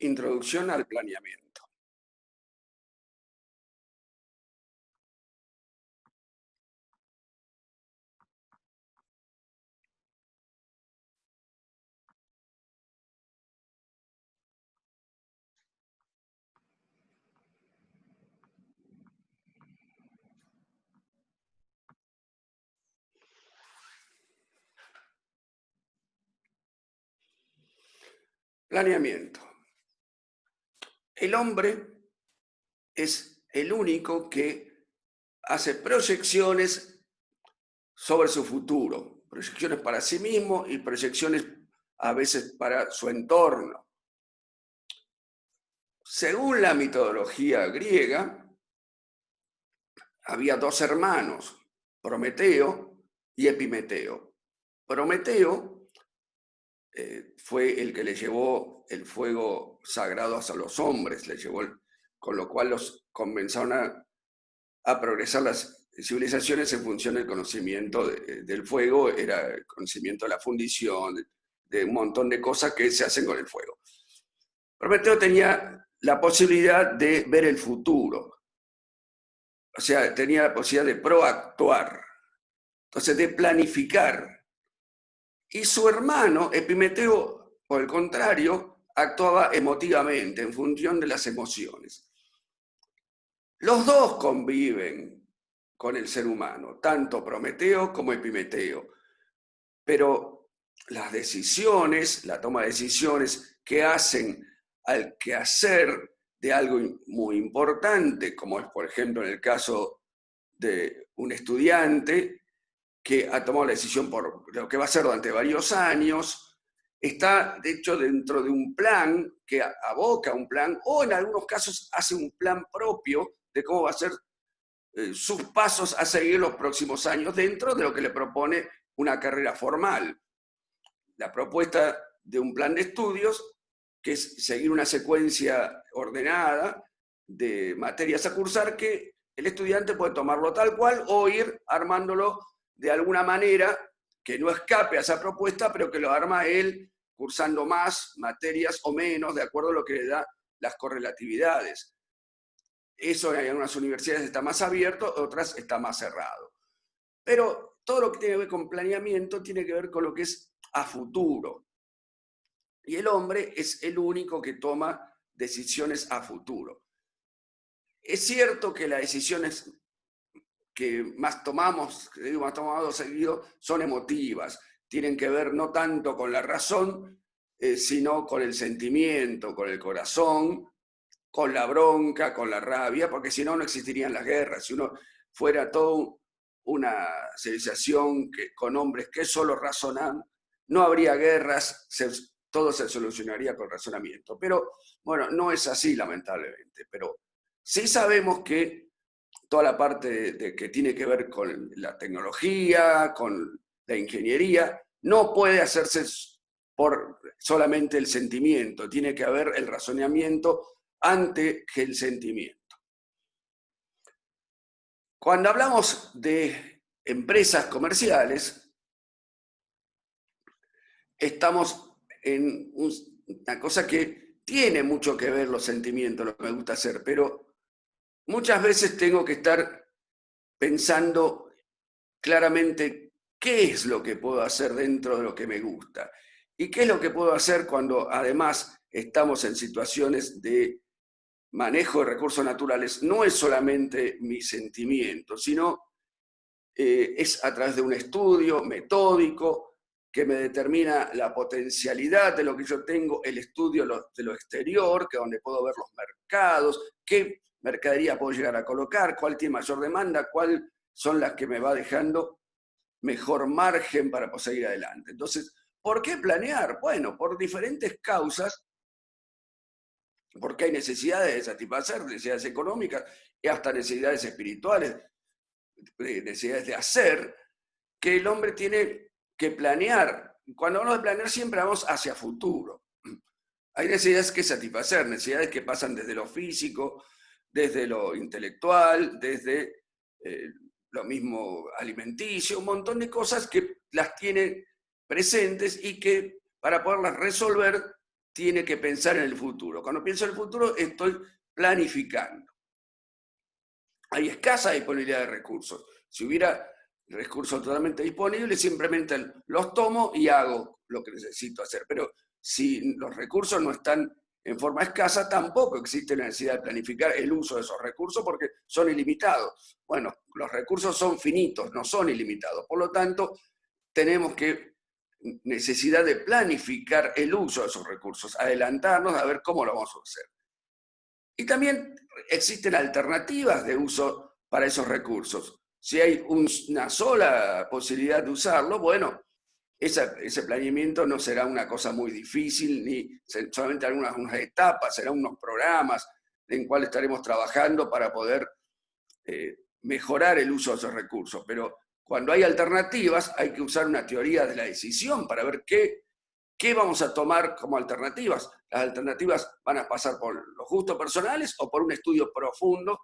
Introducción al planeamiento. Planeamiento. El hombre es el único que hace proyecciones sobre su futuro, proyecciones para sí mismo y proyecciones a veces para su entorno. Según la mitología griega, había dos hermanos, Prometeo y Epimeteo. Prometeo fue el que le llevó el fuego sagrado a los hombres, con lo cual los comenzaron a progresar las civilizaciones en función del conocimiento del fuego, era el conocimiento de la fundición, de un montón de cosas que se hacen con el fuego. Prometeo tenía la posibilidad de ver el futuro, o sea, tenía la posibilidad de proactuar, entonces de planificar. Y su hermano, Epimeteo, por el contrario, actuaba emotivamente, en función de las emociones. Los dos conviven con el ser humano, tanto Prometeo como Epimeteo, pero las decisiones, la toma de decisiones que hacen al quehacer de algo muy importante, como es por ejemplo en el caso de un estudiante que ha tomado la decisión por lo que va a hacer durante varios años, está de hecho dentro de un plan que aboca un plan, o en algunos casos hace un plan propio de cómo va a ser sus pasos a seguir los próximos años dentro de lo que le propone una carrera formal. La propuesta de un plan de estudios, que es seguir una secuencia ordenada de materias a cursar, que el estudiante puede tomarlo tal cual o ir armándolo de alguna manera que no escape a esa propuesta, pero que lo arma él cursando más materias o menos, de acuerdo a lo que le da las correlatividades. Eso en algunas universidades está más abierto, otras está más cerrado. Pero todo lo que tiene que ver con planeamiento tiene que ver con lo que es a futuro. Y el hombre es el único que toma decisiones a futuro. Es cierto que las decisiones que más tomamos, seguido, son emotivas. Tienen que ver no tanto con la razón, sino con el sentimiento, con el corazón, con la bronca, con la rabia, porque si no, no existirían las guerras. Si uno fuera toda una civilización con hombres que solo razonan, no habría guerras, todo se solucionaría con razonamiento. Pero bueno, no es así, lamentablemente. Pero sí sabemos que toda la parte que tiene que ver con la tecnología, con la ingeniería, no puede hacerse por solamente el sentimiento, tiene que haber el razonamiento antes que el sentimiento. Cuando hablamos de empresas comerciales, estamos en una cosa que tiene mucho que ver los sentimientos, lo que me gusta hacer, pero muchas veces tengo que estar pensando claramente qué es lo que puedo hacer dentro de lo que me gusta y qué es lo que puedo hacer cuando además estamos en situaciones de manejo de recursos naturales. No es solamente mi sentimiento, sino es a través de un estudio metódico que me determina la potencialidad de lo que yo tengo, el estudio de lo exterior, que es donde puedo ver los mercados, qué mercadería puedo llegar a colocar, cuál tiene mayor demanda, cuáles son las que me va dejando mejor margen para poder seguir adelante. Entonces, ¿por qué planear? Bueno, por diferentes causas, porque hay necesidades de satisfacer, necesidades económicas y hasta necesidades espirituales, necesidades de hacer, que el hombre tiene que planear. Cuando hablamos de planear siempre vamos hacia futuro. Hay necesidades que satisfacer, necesidades que pasan desde lo físico, desde lo intelectual, desde lo mismo alimenticio, un montón de cosas que las tiene presentes y que para poderlas resolver tiene que pensar en el futuro. Cuando pienso en el futuro, estoy planificando. Hay escasa disponibilidad de recursos. Si hubiera recursos totalmente disponibles, simplemente los tomo y hago lo que necesito hacer. Pero si los recursos no están en forma escasa, tampoco existe la necesidad de planificar el uso de esos recursos porque son ilimitados. Bueno, los recursos son finitos, no son ilimitados. Por lo tanto, tenemos necesidad de planificar el uso de esos recursos, adelantarnos a ver cómo lo vamos a hacer. Y también existen alternativas de uso para esos recursos. Si hay una sola posibilidad de usarlo, bueno, ese planeamiento no será una cosa muy difícil, ni solamente algunas etapas, serán unos programas en cuales estaremos trabajando para poder mejorar el uso de esos recursos. Pero cuando hay alternativas, hay que usar una teoría de la decisión para ver qué vamos a tomar como alternativas. Las alternativas van a pasar por los gustos personales o por un estudio profundo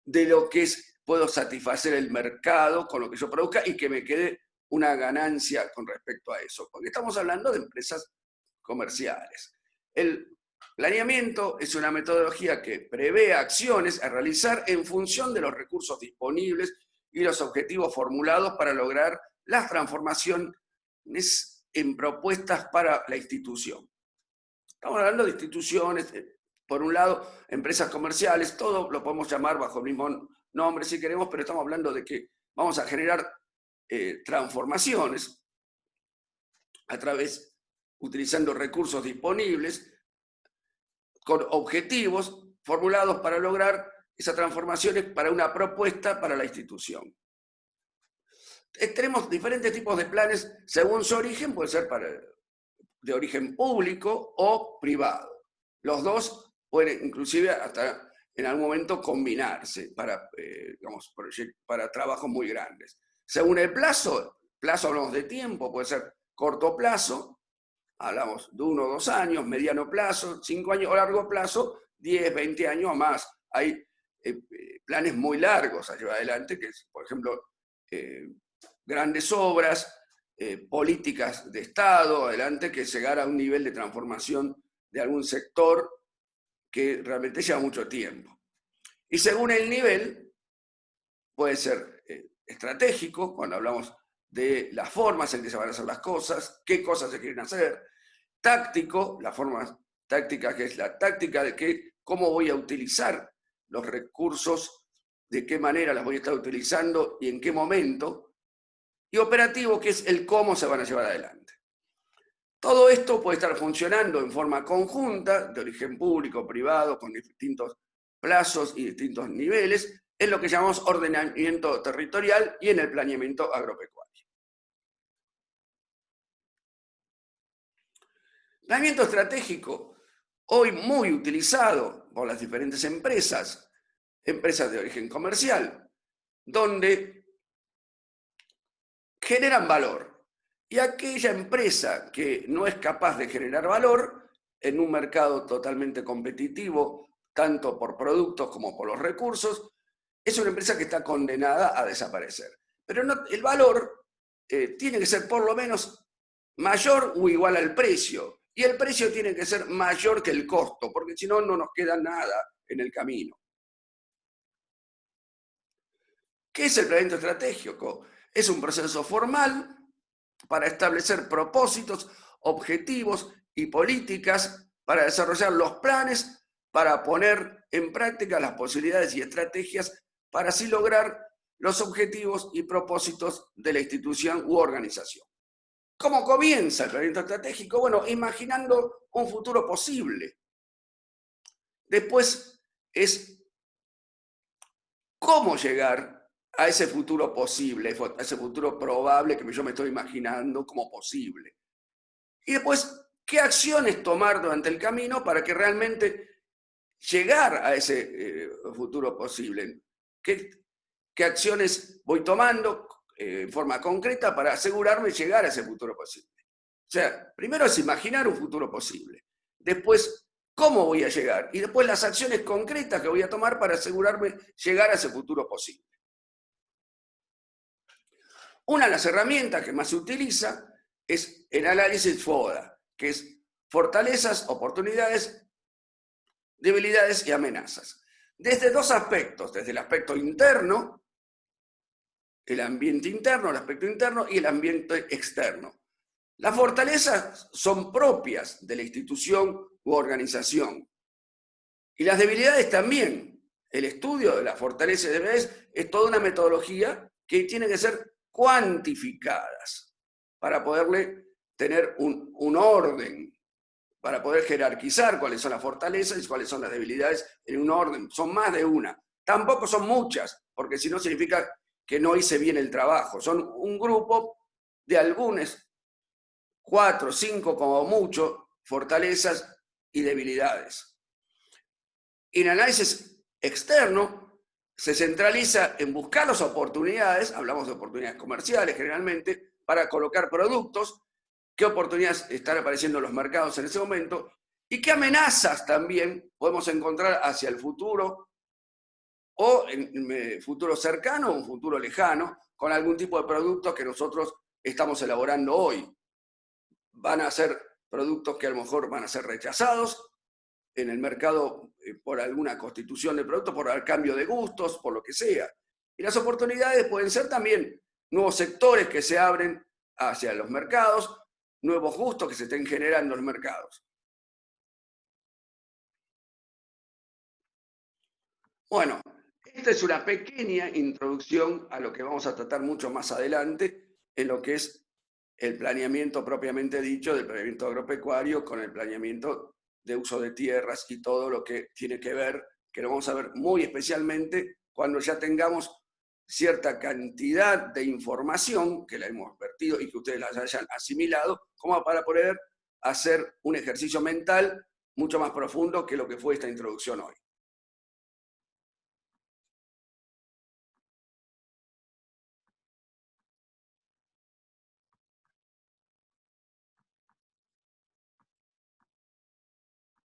de lo que puedo satisfacer el mercado con lo que yo produzca y que me quede una ganancia con respecto a eso. Porque estamos hablando de empresas comerciales. El planeamiento es una metodología que prevé acciones a realizar en función de los recursos disponibles y los objetivos formulados para lograr las transformaciones en propuestas para la institución. Estamos hablando de instituciones, por un lado, empresas comerciales, todo lo podemos llamar bajo el mismo nombre si queremos, pero estamos hablando de que vamos a generar transformaciones a través, utilizando recursos disponibles, con objetivos formulados para lograr esas transformaciones para una propuesta para la institución. Tenemos diferentes tipos de planes según su origen, puede ser de origen público o privado. Los dos pueden inclusive hasta en algún momento combinarse para trabajos muy grandes. Según el plazo hablamos de tiempo, puede ser corto plazo, hablamos de 1 o 2 años, mediano plazo, 5 años o largo plazo, 10, 20 años o más. Hay planes muy largos a llevar adelante, que es, por ejemplo, grandes obras, políticas de Estado, adelante, que llegar a un nivel de transformación de algún sector que realmente lleva mucho tiempo. Y según el nivel, puede ser estratégico, cuando hablamos de las formas en que se van a hacer las cosas, qué cosas se quieren hacer, táctico, la forma táctica que es la táctica de cómo voy a utilizar los recursos, de qué manera las voy a estar utilizando y en qué momento, y operativo, que es el cómo se van a llevar adelante. Todo esto puede estar funcionando en forma conjunta, de origen público, privado, con distintos plazos y distintos niveles, en lo que llamamos ordenamiento territorial y en el planeamiento agropecuario. Planeamiento estratégico, hoy muy utilizado por las diferentes empresas de origen comercial, donde generan valor. Y aquella empresa que no es capaz de generar valor en un mercado totalmente competitivo, tanto por productos como por los recursos, es una empresa que está condenada a desaparecer. Pero el valor tiene que ser por lo menos mayor o igual al precio. Y el precio tiene que ser mayor que el costo, porque si no, no nos queda nada en el camino. ¿Qué es el planeamiento estratégico? Es un proceso formal para establecer propósitos, objetivos y políticas para desarrollar los planes, para poner en práctica las posibilidades y estrategias para así lograr los objetivos y propósitos de la institución u organización. ¿Cómo comienza el planeamiento estratégico? Bueno, imaginando un futuro posible. Después es cómo llegar a ese futuro posible, a ese futuro probable que yo me estoy imaginando como posible. Y después, ¿qué acciones tomar durante el camino para que realmente llegar a ese futuro posible? ¿Qué acciones voy tomando en forma concreta para asegurarme llegar a ese futuro posible? O sea, primero es imaginar un futuro posible. Después, ¿cómo voy a llegar? Y después las acciones concretas que voy a tomar para asegurarme llegar a ese futuro posible. Una de las herramientas que más se utiliza es el análisis FODA, que es fortalezas, oportunidades, debilidades y amenazas. Desde dos aspectos, desde el aspecto interno, el ambiente interno, el aspecto interno y el ambiente externo. Las fortalezas son propias de la institución u organización. Y las debilidades también. El estudio de las fortalezas y debilidades es toda una metodología que tiene que ser cuantificadas para poderle tener un orden, para poder jerarquizar cuáles son las fortalezas y cuáles son las debilidades en un orden. Son más de una. Tampoco son muchas, porque si no significa que no hice bien el trabajo. Son un grupo de algunas, 4, 5 como mucho, fortalezas y debilidades. Y el análisis externo se centraliza en buscar las oportunidades, hablamos de oportunidades comerciales generalmente, para colocar productos, qué oportunidades están apareciendo en los mercados en ese momento y qué amenazas también podemos encontrar hacia el futuro o en el futuro cercano o un futuro lejano con algún tipo de productos que nosotros estamos elaborando hoy. Van a ser productos que a lo mejor van a ser rechazados en el mercado por alguna constitución de producto, por el cambio de gustos, por lo que sea. Y las oportunidades pueden ser también nuevos sectores que se abren hacia los mercados, nuevos gustos que se estén generando en los mercados. Bueno, esta es una pequeña introducción a lo que vamos a tratar mucho más adelante en lo que es el planeamiento propiamente dicho del planeamiento agropecuario con el planeamiento de uso de tierras y todo lo que tiene que ver, que lo vamos a ver muy especialmente cuando ya tengamos cierta cantidad de información que la hemos vertido y que ustedes la hayan asimilado, como para poder hacer un ejercicio mental mucho más profundo que lo que fue esta introducción hoy.